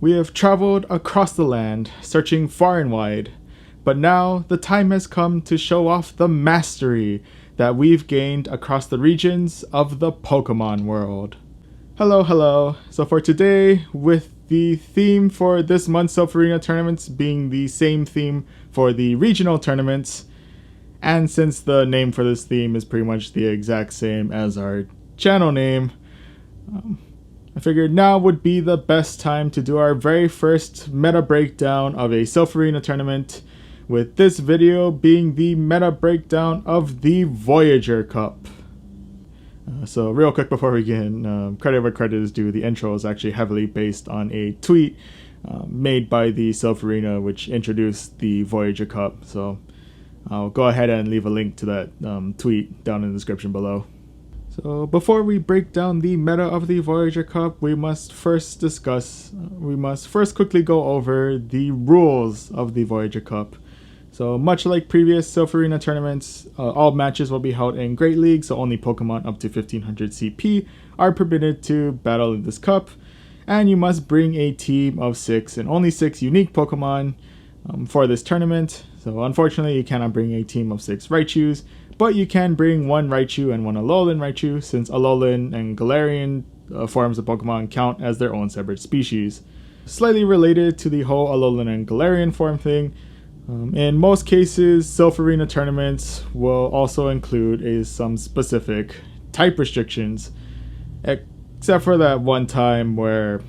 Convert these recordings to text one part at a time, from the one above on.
We have traveled across the land, searching far and wide, but now the time has come to show off the mastery that we've gained across the regions of the Pokemon world. Hello. So for today, with the theme for this month's Silph Arena tournaments being the same theme for the regional tournaments, and since the name for this theme is pretty much the exact same as our channel name, I figured now would be the best time to do our very first meta breakdown of a Silph Arena tournament, with this video being the meta breakdown of the Voyager Cup. So real quick before we begin, credit where credit is due, the intro is actually heavily based on a tweet made by the Silph Arena which introduced the Voyager Cup. So I'll go ahead and leave a link to that tweet down in the description below. So before we break down the meta of the Voyager Cup, we must first quickly go over the rules of the Voyager Cup. So much like previous Silph Arena tournaments, all matches will be held in Great League, so only Pokemon up to 1500 CP are permitted to battle in this cup. And you must bring a team of 6 and only 6 unique Pokemon for this tournament. So unfortunately you cannot bring a team of 6 Raichus, but you can bring 1 Raichu and 1 Alolan Raichu, since Alolan and Galarian forms of Pokemon count as their own separate species. Slightly related to the whole Alolan and Galarian form thing, in most cases, Silph Arena tournaments will also include some specific type restrictions, except for that one time where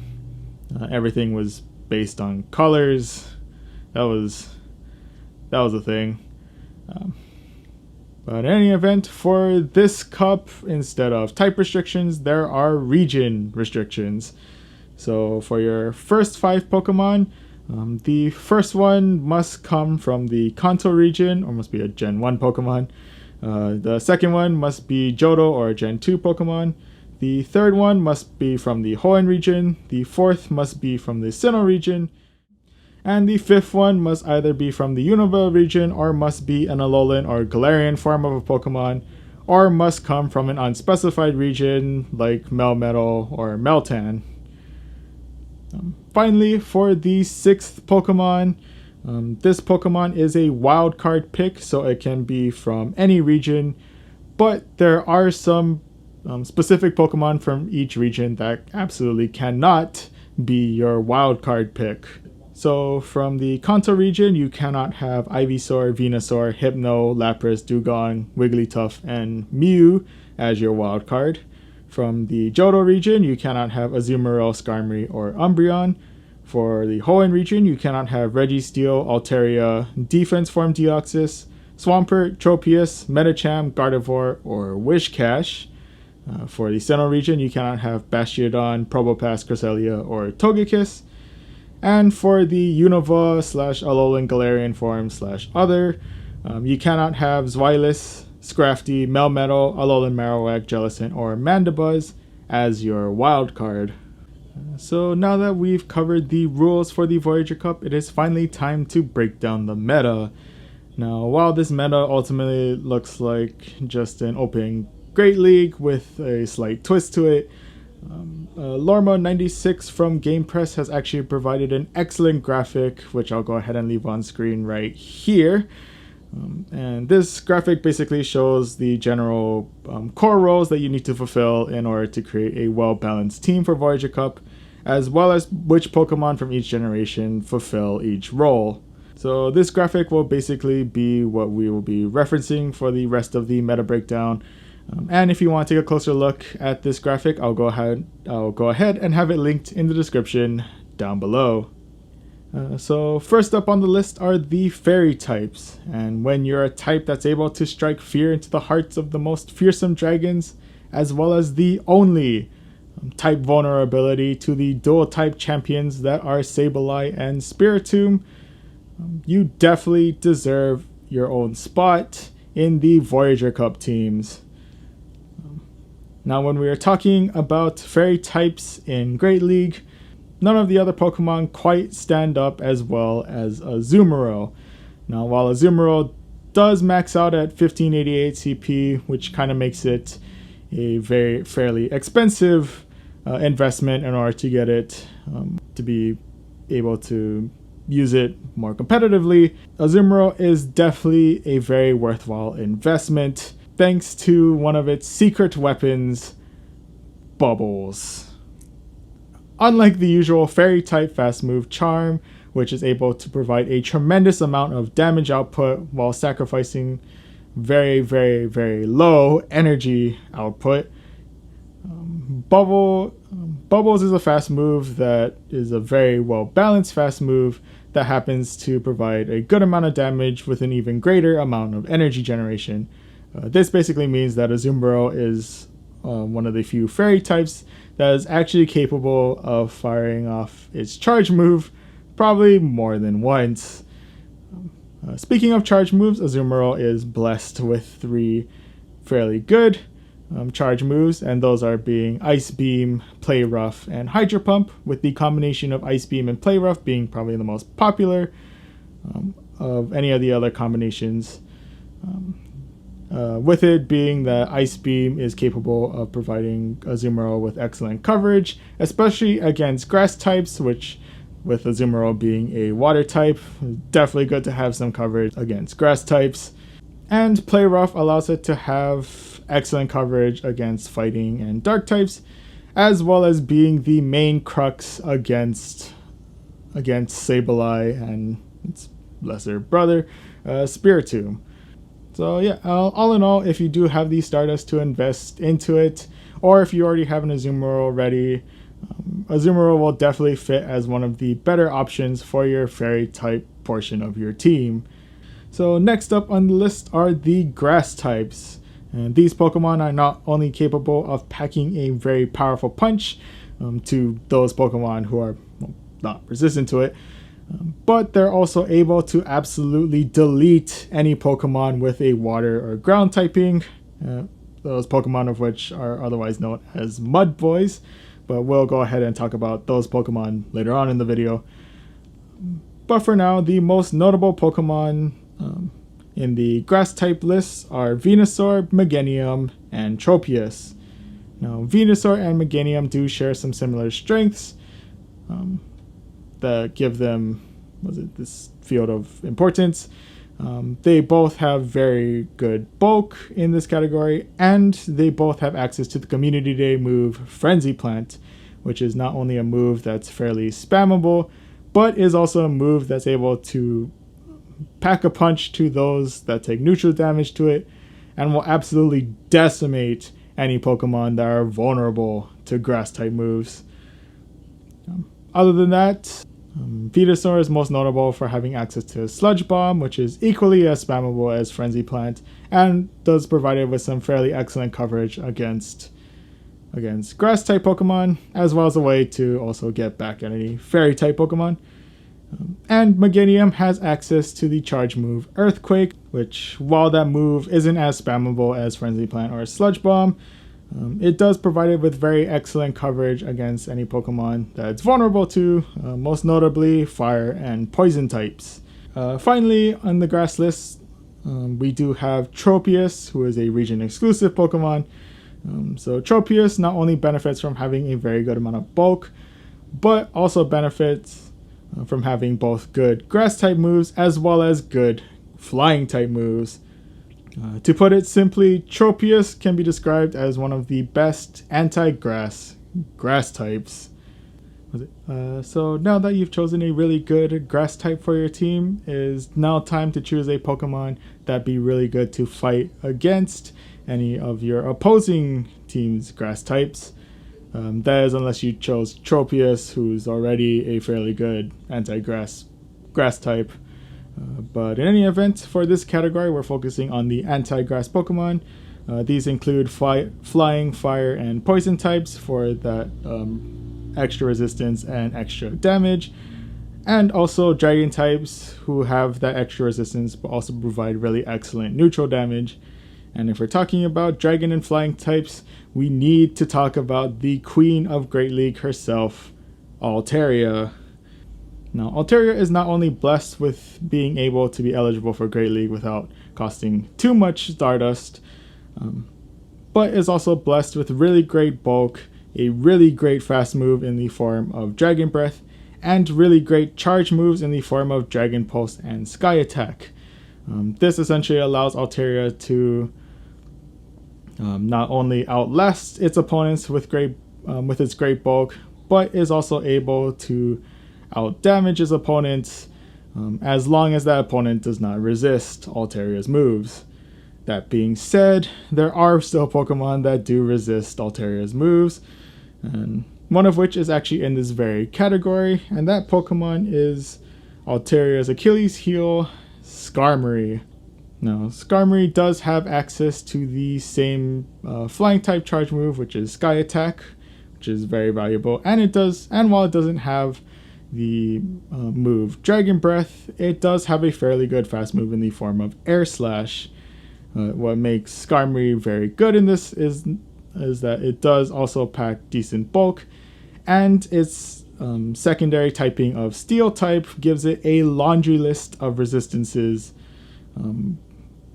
everything was based on colors. That was a thing. But in any event, for this cup, instead of type restrictions, there are region restrictions. So for your first 5 Pokemon, the first one must come from the Kanto region, or must be a Gen 1 Pokemon. The second one must be Johto or a Gen 2 Pokemon. The third one must be from the Hoenn region. The fourth must be from the Sinnoh region. And the fifth one must either be from the Unova region, or must be an Alolan or Galarian form of a Pokemon, or must come from an unspecified region like Melmetal or Meltan. Finally, for the 6th Pokemon, this Pokemon is a Wildcard pick, so it can be from any region, but there are some specific Pokemon from each region that absolutely cannot be your Wildcard pick. So from the Kanto region, you cannot have Ivysaur, Venusaur, Hypno, Lapras, Dugong, Wigglytuff, and Mew as your wildcard. From the Johto region, you cannot have Azumarill, Skarmory, or Umbreon. For the Hoenn region, you cannot have Registeel, Altaria, Defense Form Deoxys, Swampert, Tropius, Medicham, Gardevoir, or Wishcash. For the Sinnoh region, you cannot have Bastiodon, Probopass, Cresselia, or Togekiss. And for the Unova / Alolan Galarian form / other, you cannot have Zweilous, Scrafty, Melmetal, Alolan Marowak, Jellicent, or Mandibuzz as your wild card. So now that we've covered the rules for the Voyager Cup, it is finally time to break down the meta. Now, while this meta ultimately looks like just an open Great League with a slight twist to it, Lorma96 from Game Press has actually provided an excellent graphic, which I'll go ahead and leave on screen right here. And this graphic basically shows the general core roles that you need to fulfill in order to create a well-balanced team for Voyager Cup, as well as which Pokemon from each generation fulfill each role. So this graphic will basically be what we will be referencing for the rest of the meta breakdown. And if you want to take a closer look at this graphic, I'll go ahead and have it linked in the description down below. So first up on the list are the fairy types, and when you're a type that's able to strike fear into the hearts of the most fearsome dragons, as well as the only type vulnerability to the dual type champions that are Sableye and Spiritomb, you definitely deserve your own spot in the Voyager Cup teams. Now when we are talking about fairy types in Great League, none of the other Pokemon quite stand up as well as Azumarill. Now while Azumarill does max out at 1588 CP, which kind of makes it a fairly expensive investment in order to get it to be able to use it more competitively, Azumarill is definitely a very worthwhile investment thanks to one of its secret weapons, Bubbles. Unlike the usual fairy type fast move Charm, which is able to provide a tremendous amount of damage output while sacrificing very, very, very low energy output, Bubbles is a fast move that is a very well balanced fast move that happens to provide a good amount of damage with an even greater amount of energy generation. This basically means that Azumarill is one of the few fairy types that is actually capable of firing off its charge move probably more than once. Speaking of charge moves, Azumarill is blessed with 3 fairly good charge moves, and those are being Ice Beam, Play Rough, and Hydro Pump, with the combination of Ice Beam and Play Rough being probably the most popular of any of the other combinations. With it being that Ice Beam is capable of providing Azumarill with excellent coverage, especially against grass types, which with Azumarill being a water type, definitely good to have some coverage against grass types. And Play Rough allows it to have excellent coverage against fighting and dark types, as well as being the main crux against Sableye and its lesser brother, Spiritomb. So yeah, all in all, if you do have the Stardust to invest into it, or if you already have an Azumarill ready, Azumarill will definitely fit as one of the better options for your fairy type portion of your team. So next up on the list are the grass types. And these Pokemon are not only capable of packing a very powerful punch to those Pokemon who are not resistant to it, but they're also able to absolutely delete any Pokemon with a water or ground typing, those Pokemon of which are otherwise known as Mud Boys, but we'll go ahead and talk about those Pokemon later on in the video. But for now, the most notable Pokemon in the grass type lists are Venusaur, Meganium, and Tropius. Now, Venusaur and Meganium do share some similar strengths that give them this field of importance. They both have very good bulk in this category, and they both have access to the Community Day move Frenzy Plant, which is not only a move that's fairly spammable, but is also a move that's able to pack a punch to those that take neutral damage to it, and will absolutely decimate any Pokemon that are vulnerable to grass type moves. Other than that, Venusaur is most notable for having access to Sludge Bomb, which is equally as spammable as Frenzy Plant, and does provide it with some fairly excellent coverage against grass type Pokemon, as well as a way to also get back at any fairy type Pokemon. And Meganium has access to the charge move Earthquake, which, while that move isn't as spammable as Frenzy Plant or Sludge Bomb, it does provide it with very excellent coverage against any Pokemon that it's vulnerable to, most notably fire and poison types. Finally, on the grass list, we do have Tropius, who is a region exclusive Pokemon. So Tropius not only benefits from having a very good amount of bulk, but also benefits from having both good grass type moves as well as good flying type moves. To put it simply, Tropius can be described as one of the best anti-grass grass types. So now that you've chosen a really good grass type for your team, it is now time to choose a Pokemon that'd be really good to fight against any of your opposing team's grass types. That is unless you chose Tropius, who's already a fairly good anti-grass type. But in any event, for this category, we're focusing on the anti-grass Pokemon. These include flying, fire, and poison types for that extra resistance and extra damage, and also dragon types who have that extra resistance but also provide really excellent neutral damage. And if we're talking about dragon and flying types, we need to talk about the queen of Great League herself, Altaria. Now, Altaria is not only blessed with being able to be eligible for Great League without costing too much Stardust, but is also blessed with really great bulk, a really great fast move in the form of Dragon Breath, and really great charge moves in the form of Dragon Pulse and Sky Attack. This essentially allows Altaria to not only outlast its opponents with its great bulk, but is also able to outdamage its opponents as long as that opponent does not resist Altaria's moves. That being said, there are still Pokemon that do resist Altaria's moves, and one of which is actually in this very category, and that Pokemon is Altaria's Achilles heel, Skarmory. Now, Skarmory does have access to the same flying type charge move, which is Sky Attack, which is very valuable, and while it doesn't have the move Dragon Breath, it does have a fairly good fast move in the form of Air Slash. What makes Skarmory very good in this is that it does also pack decent bulk, and its secondary typing of Steel type gives it a laundry list of resistances,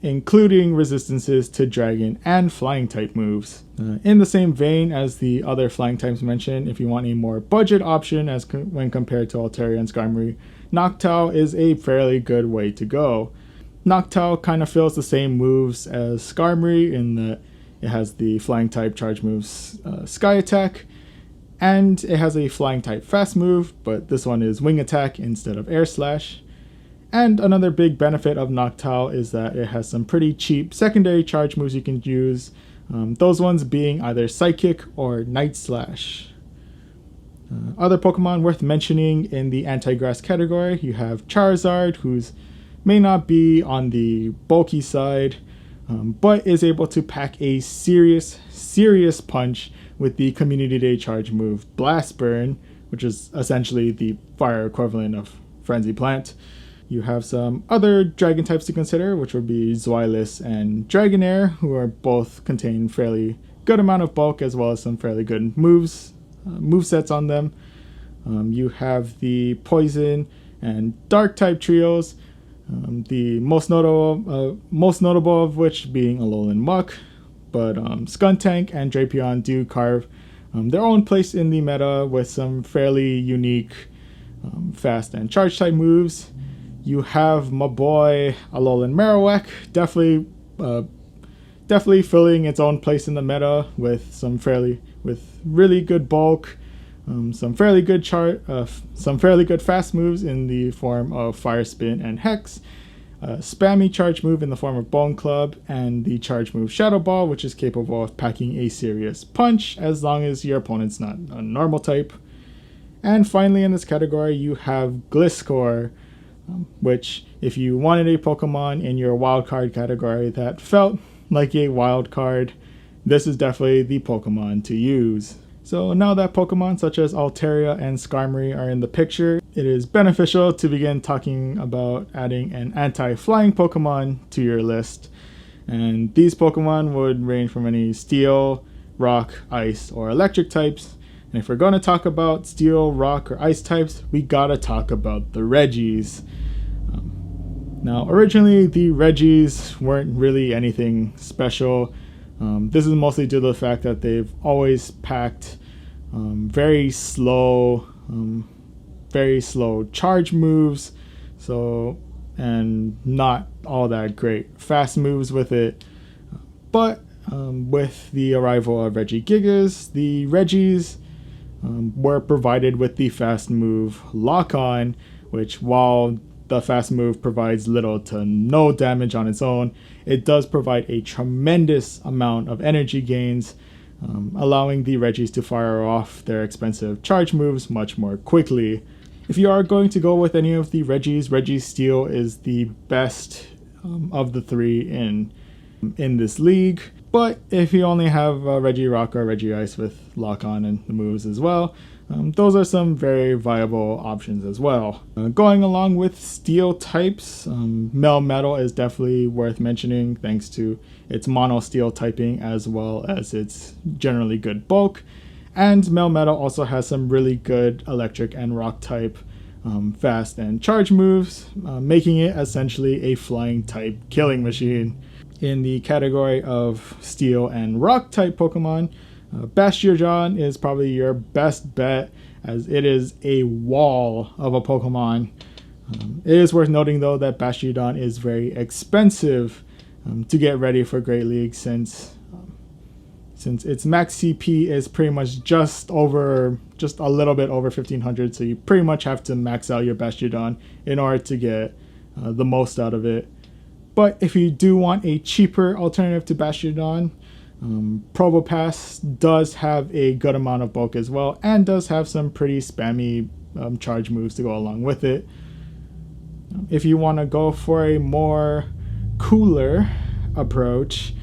including resistances to Dragon and Flying type moves. In the same vein as the other Flying types mentioned, if you want a more budget option when compared to Altaria and Skarmory, Noctowl is a fairly good way to go. Noctowl kind of fills the same moves as Skarmory in that it has the Flying type charge moves Sky Attack, and it has a Flying type fast move, but this one is Wing Attack instead of Air Slash. And another big benefit of Noctowl is that it has some pretty cheap secondary charge moves you can use, those ones being either Psychic or Night Slash. Other Pokemon worth mentioning in the AntiGrass category, you have Charizard, who's may not be on the bulky side, but is able to pack a serious punch with the Community Day charge move Blast Burn, which is essentially the fire equivalent of Frenzy Plant. You have some other dragon types to consider, which would be Zweilous and Dragonair, who are both contain fairly good amount of bulk as well as some fairly good movesets on them. You have the Poison and Dark type trios, the most notable of which being Alolan Muck, but Skuntank and Drapion do carve their own place in the meta with some fairly unique fast and charge type moves. You have my boy Alolan Marowak, definitely filling its own place in the meta with really good bulk, some fairly good fast moves in the form of Fire Spin and Hex, spammy charge move in the form of Bone Club, and the charge move Shadow Ball, which is capable of packing a serious punch as long as your opponent's not a normal type. And finally in this category you have Gliscor, which if you wanted a Pokemon in your Wildcard category that felt like a Wildcard, this is definitely the Pokemon to use. So now that Pokemon such as Altaria and Skarmory are in the picture, it is beneficial to begin talking about adding an anti-flying Pokemon to your list. And these Pokemon would range from any Steel, Rock, Ice, or Electric types. And if we're going to talk about Steel, Rock, or Ice types, we gotta talk about the Regis. Now, originally, the Regis weren't really anything special. This is mostly due to the fact that they've always packed very slow charge moves, and not all that great fast moves with it. But with the arrival of Regigigas, the Regis were provided with the fast move Lock On, which while the fast move provides little to no damage on its own, it does provide a tremendous amount of energy gains, allowing the Regis to fire off their expensive charge moves much more quickly. If you are going to go with any of the Regis, Registeel is the best of the three in this league. But if you only have Regirock or Regice with Lock On and the moves as well, those are some very viable options as well. Going along with Steel types, Melmetal is definitely worth mentioning thanks to its mono Steel typing as well as its generally good bulk. And Melmetal also has some really good Electric and Rock type fast and charge moves, making it essentially a flying type killing machine. In the category of Steel and Rock type Pokemon, Bastion is probably your best bet as it is a wall of a Pokemon. It is worth noting though that Bastiodon is very expensive to get ready for Great League, since its max CP is pretty much just a little bit over 1500, so you pretty much have to max out your Bastiodon in order to get the most out of it. But if you do want a cheaper alternative to Bastiodon, Probopass does have a good amount of bulk as well, and does have some pretty spammy charge moves to go along with it. If you want to go for a more cooler approach,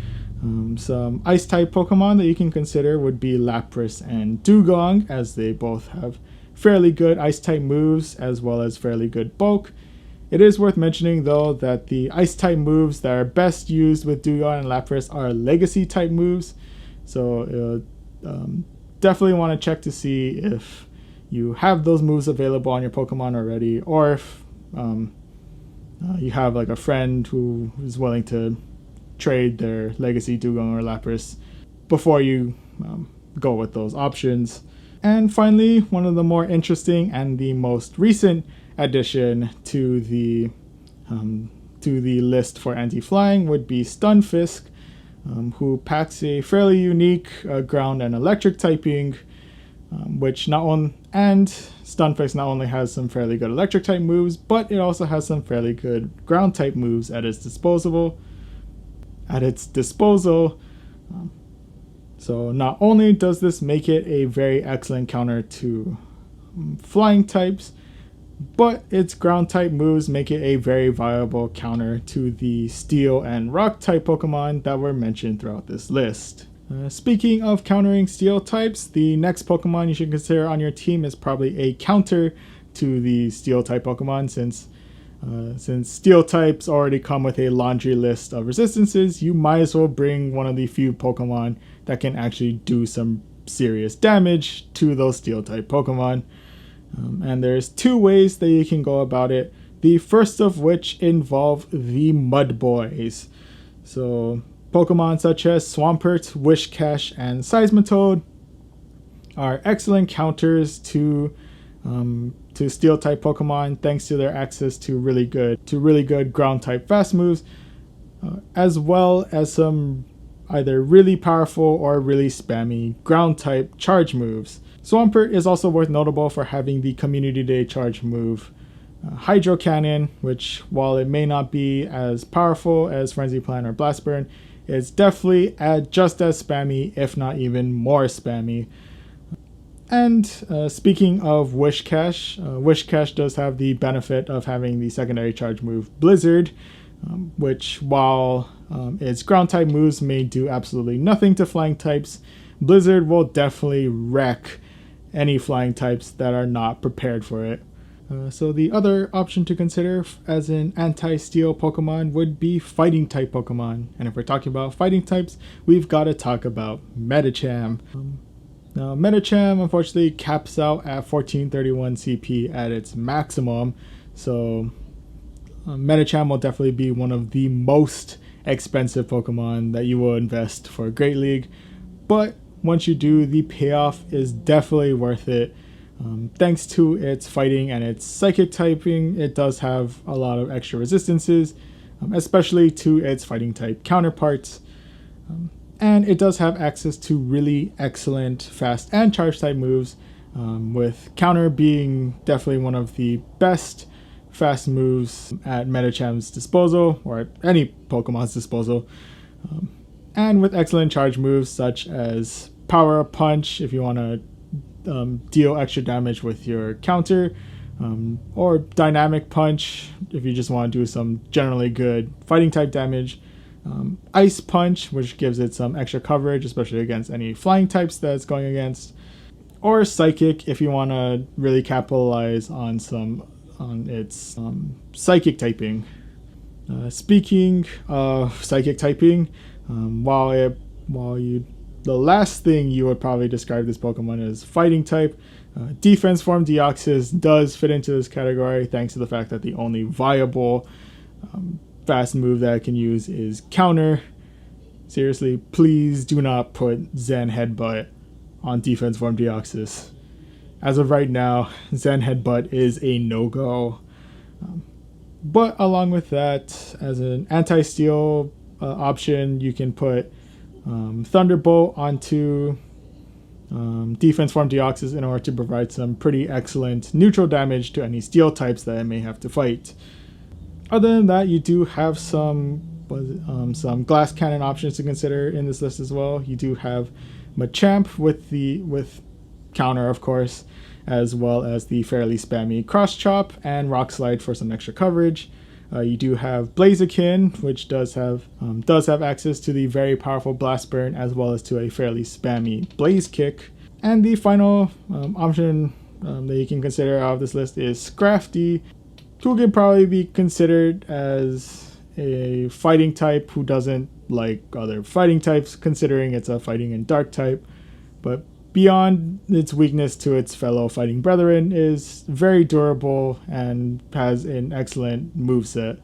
some ice type Pokemon that you can consider would be Lapras and Dugong, as they both have fairly good ice type moves as well as fairly good bulk. It is worth mentioning though that the ice type moves that are best used with Dugong and Lapras are legacy type moves, so definitely want to check to see if you have those moves available on your Pokemon already, or if you have like a friend who is willing to trade their legacy Dugong or Lapras before you go with those options. And finally, one of the more interesting and the most recent addition to the list for anti-flying would be Stunfisk, who packs a fairly unique ground and electric typing, Stunfisk not only has some fairly good electric type moves, but it also has some fairly good ground type moves at its disposal. So not only does this make it a very excellent counter to flying types, but its ground type moves make it a very viable counter to the steel and rock type Pokemon that were mentioned throughout this list. Speaking of countering steel types, the next Pokemon you should consider on your team is probably a counter to the steel type Pokemon, since steel types already come with a laundry list of resistances. You might as well bring one of the few Pokemon that can actually do some serious damage to those steel type Pokemon. And there's two ways that you can go about it. The first of which involve the Mud Boys. So Pokemon such as Swampert, Wishcash, and Seismitoad are excellent counters to steel type Pokemon, thanks to their access to really good ground type fast moves, as well as some either really powerful or really spammy ground type charge moves. Swampert is also worth notable for having the Community Day charge move Hydro Cannon, which, while it may not be as powerful as Frenzy Plant or Blast Burn, is definitely just as spammy, if not even more spammy. And speaking of Wishcash, Wishcash does have the benefit of having the secondary charge move Blizzard, which, while its ground type moves may do absolutely nothing to flying types, Blizzard will definitely wreck any flying types that are not prepared for it. So the other option to consider as an anti-steel Pokemon would be fighting type Pokemon. And if we're talking about fighting types, we've got to talk about Medicham. Now, Medicham unfortunately caps out at 1431 CP at its maximum, so Medicham will definitely be one of the most expensive Pokemon that you will invest for Great League, but once you do, the payoff is definitely worth it. Thanks to its fighting and its psychic typing, it does have a lot of extra resistances, especially to its fighting type counterparts. And it does have access to really excellent fast and charge type moves, with counter being definitely one of the best fast moves at Medicham's disposal, or at any Pokemon's disposal. And with excellent charge moves such as Power Up Punch if you want to deal extra damage with your counter, or Dynamic Punch if you just want to do some generally good fighting type damage. Ice Punch, which gives it some extra coverage, especially against any flying types that it's going against, or Psychic if you want to really capitalize on its psychic typing. Speaking of psychic typing, the last thing you would probably describe this Pokemon as fighting type, Defense Form Deoxys does fit into this category, thanks to the fact that the only viable fast move that I can use is counter. Seriously, please do not put Zen Headbutt on Defense Form Deoxys. as of right now, Zen Headbutt is a no-go. But along with that, as an anti-steel option, you can put Thunderbolt onto Defense Form Deoxys in order to provide some pretty excellent neutral damage to any steel types that it may have to fight. Other than that, you do have some glass cannon options to consider in this list as well. You do have Machamp with counter, of course, as well as the fairly spammy Cross Chop and Rock Slide for some extra coverage. You do have Blaziken, which does have access to the very powerful Blast Burn as well as to a fairly spammy Blaze Kick. And the final option that you can consider out of this list is Scrafty, who can probably be considered as a fighting type who doesn't like other fighting types, considering it's a fighting and dark type, but beyond its weakness to its fellow fighting brethren, is very durable and has an excellent moveset.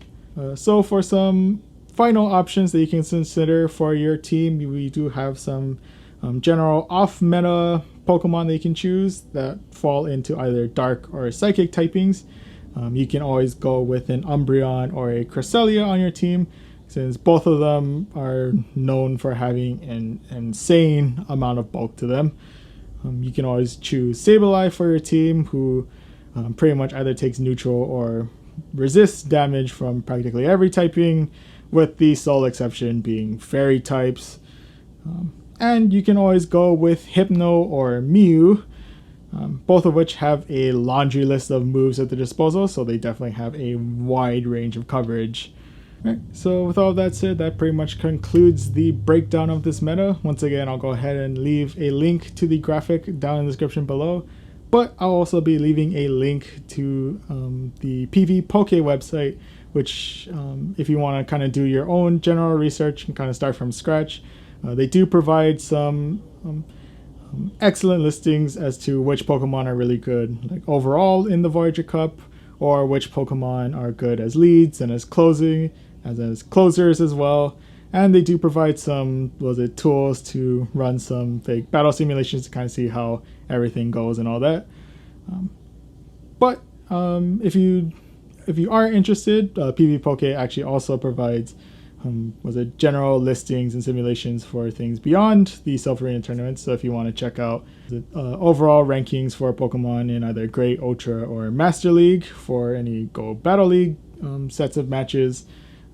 So for some final options that you can consider for your team, we do have some general off-meta Pokemon that you can choose that fall into either dark or psychic typings. You can always go with an Umbreon or a Cresselia on your team, since both of them are known for having an insane amount of bulk to them. You can always choose Sableye for your team, who pretty much either takes neutral or resists damage from practically every typing, with the sole exception being fairy types. And you can always go with Hypno or Mew, both of which have a laundry list of moves at their disposal, so they definitely have a wide range of coverage. Right, so with all that said, that pretty much concludes the breakdown of this meta. Once again, I'll go ahead and leave a link to the graphic down in the description below, but I'll also be leaving a link to the PV Poke website, which if you want to kind of do your own general research and kind of start from scratch, they do provide some excellent listings as to which Pokemon are really good, like overall in the Voyager Cup, or which Pokemon are good as leads and as closers as well. And they do provide some tools to run some fake battle simulations to kind of see how everything goes and all that. But if you are interested, PV Poke actually also provides general listings and simulations for things beyond the Silph Arena tournaments. So if you want to check out the overall rankings for Pokemon in either Great, Ultra, or Master League for any Go Battle League sets of matches,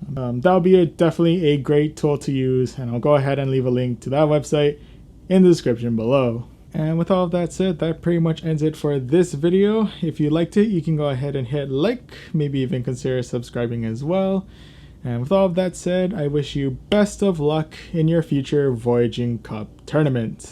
that'll be definitely a great tool to use, and I'll go ahead and leave a link to that website in the description below. And with all of that said, that pretty much ends it for this video. If you liked it, you can go ahead and hit like, maybe even consider subscribing as well. And with all of that said, I wish you best of luck in your future Voyaging Cup tournament.